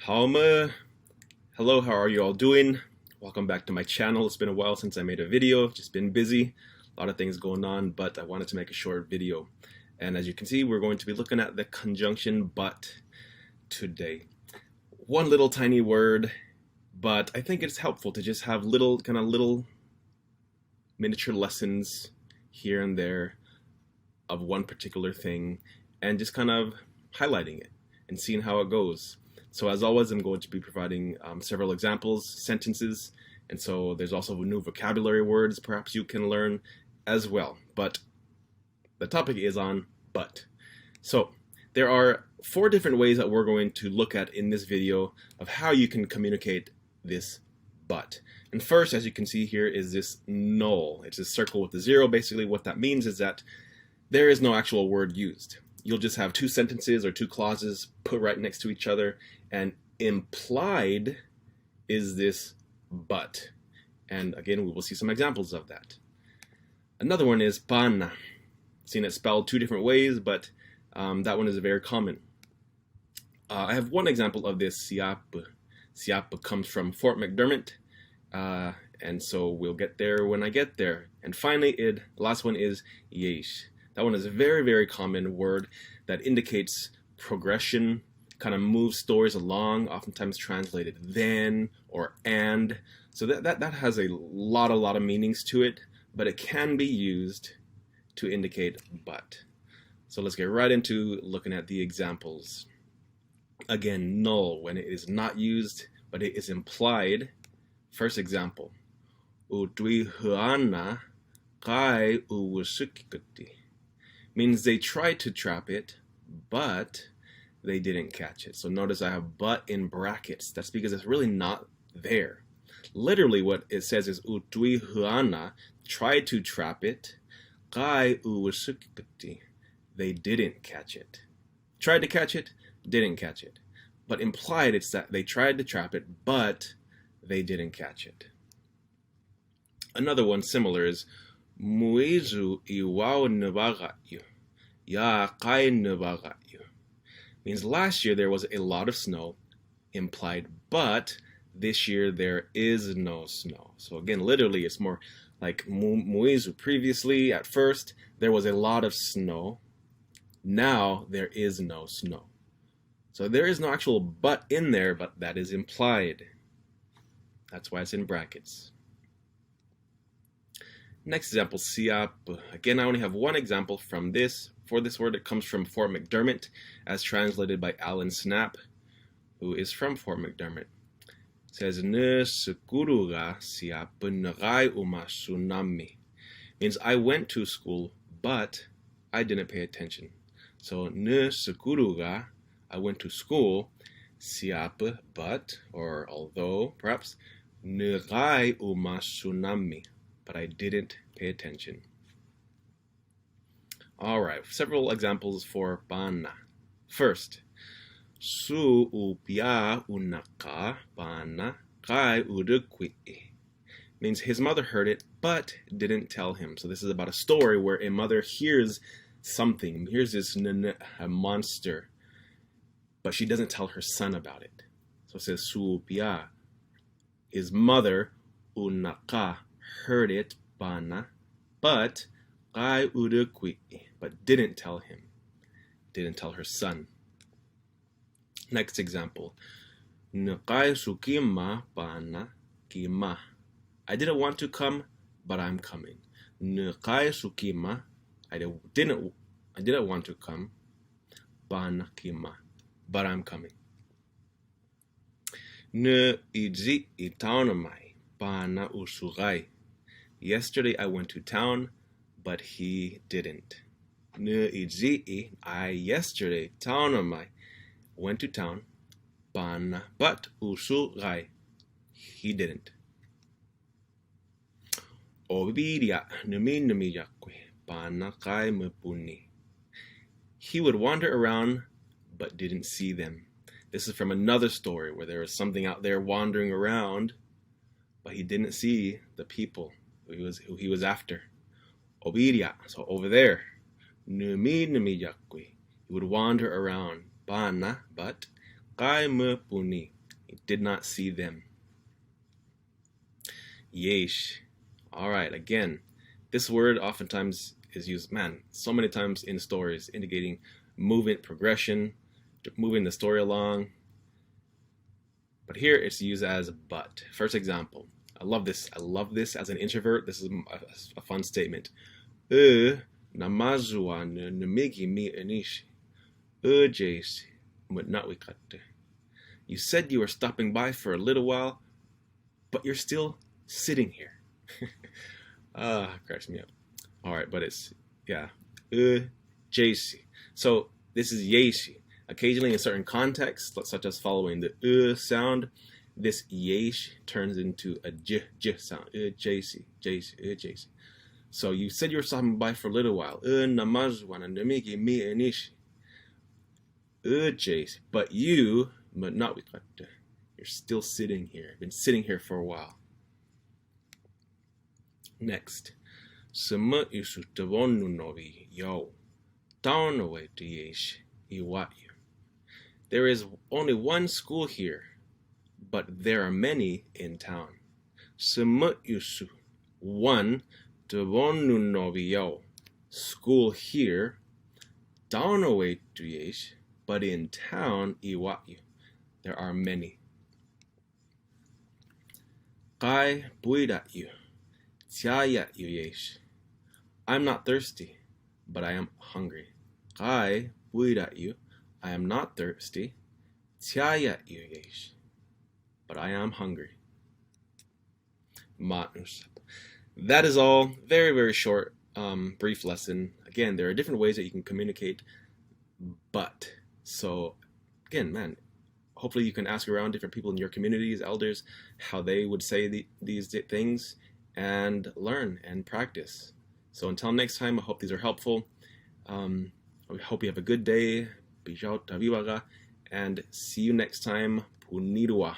Halma. Hello, how are you all doing? Welcome back to my channel. It's been a while since I made a video. I've just been busy. A lot of things going on, but I wanted to make a short video. And as you can see, we're going to be looking at the conjunction but today. One little tiny word, but I think it's helpful to just have little miniature lessons here and there of one particular thing and just kind of highlighting it and seeing how it goes. So as always, I'm going to be providing several examples, sentences, and so there's also new vocabulary words perhaps you can learn as well. But the topic is on but. So there are 4 different ways that we're going to look at in this video of how you can communicate this but. And first, as you can see here, is this null. It's a circle with a 0. Basically what that means is that there is no actual word used. You'll just have 2 sentences or 2 clauses put right next to each other, and implied is this but. And again, we will see some examples of that. Another one is pana. Seen it spelled 2 different ways, but that one is very common. I have one example of this, siap. Siap comes from Fort McDermitt, and so we'll get there when I get there. And finally, the last one is yesh. That one is a very, very common word that indicates progression, kind of moves stories along, oftentimes translated then or and. So that has a lot of meanings to it, but it can be used to indicate but. So let's get right into looking at the examples. Again, null, when it is not used, but it is implied. First example. Uto-Aztecan kai uwasukikuti. Means they tried to trap it, but they didn't catch it. So notice I have but in brackets. That's because it's really not there. Literally what it says is Uto-Aztecan tried to trap it, kai uwasukikuti. They didn't catch it. Tried to catch it, didn't catch it. But implied it's that they tried to trap it, but they didn't catch it. Another one similar is Muizu iwao nabagayu. Ya kai nabagayu. Means last year there was a lot of snow, implied, but this year there is no snow. So again, literally it's more like muizu. Previously, at first, there was a lot of snow. Now there is no snow. So there is no actual but in there, but that is implied. That's why it's in brackets. Next example, siap. Again, I only have one example from this. For this word, it comes from Fort McDermitt, as translated by Alan Snap, who is from Fort McDermitt. It says, Ne sekuruga siap nagai uma tsunami. Means I went to school, but I didn't pay attention. So, ne sekuruga, I went to school, siap, but, or although, perhaps, nagai uma tsunami. But I didn't pay attention. All right, several examples for pana. First, su upia unaka pana kai udukwi. Means his mother heard it, but didn't tell him. So this is about a story where a mother hears something. Here's this a monster, but she doesn't tell her son about it. So it says su upia. His mother unaka heard it, pana, but kai udukwi, but didn't tell him, didn't tell her son. Next example, nakai sukima pana kima. I didn't want to come, but I'm coming. Nakai sukima, I didn't want to come, pana kima, but I'm coming. Ne idzi itaunamai pana usugai. Yesterday I went to town, but he didn't. I yesterday taunamai went to town, pana, but usugai, he didn't. Obiria numi yakwe pana kai mepuni. He would wander around, but didn't see them. This is from another story where there was something out there wandering around, but he didn't see the people who he was after. Obiria, so over there. Numi yakwe. He would wander around. Pana, but kai me puni, He did not see them. Yesh. All right, again, this word oftentimes is used, so many times in stories, indicating movement, progression, moving the story along. But here it's used as but. First example. I love this. I love this as an introvert. This is a fun statement. Namazua namigi mi anishi. Jace mutnatwikate. You said you were stopping by for a little while, but you're still sitting here. Cracks me up. All right, but it's, Jace. So this is yeshi. Occasionally in certain contexts, such as following the sound, this yesh turns into a j sound. Jace. So you said you were stopping by for a little while. But you're still sitting here. Been sitting here for a while. Next. There is only one school here, but there are many in town. One school here, but in town there are many. I'm not thirsty, but I am hungry. I am not thirsty, but I am hungry. That is all. Very, very short, brief lesson. Again, there are different ways that you can communicate but. So, again, hopefully you can ask around different people in your communities, elders, how they would say these things, and learn and practice. So until next time, I hope these are helpful. I hope you have a good day. And see you next time. Punirua.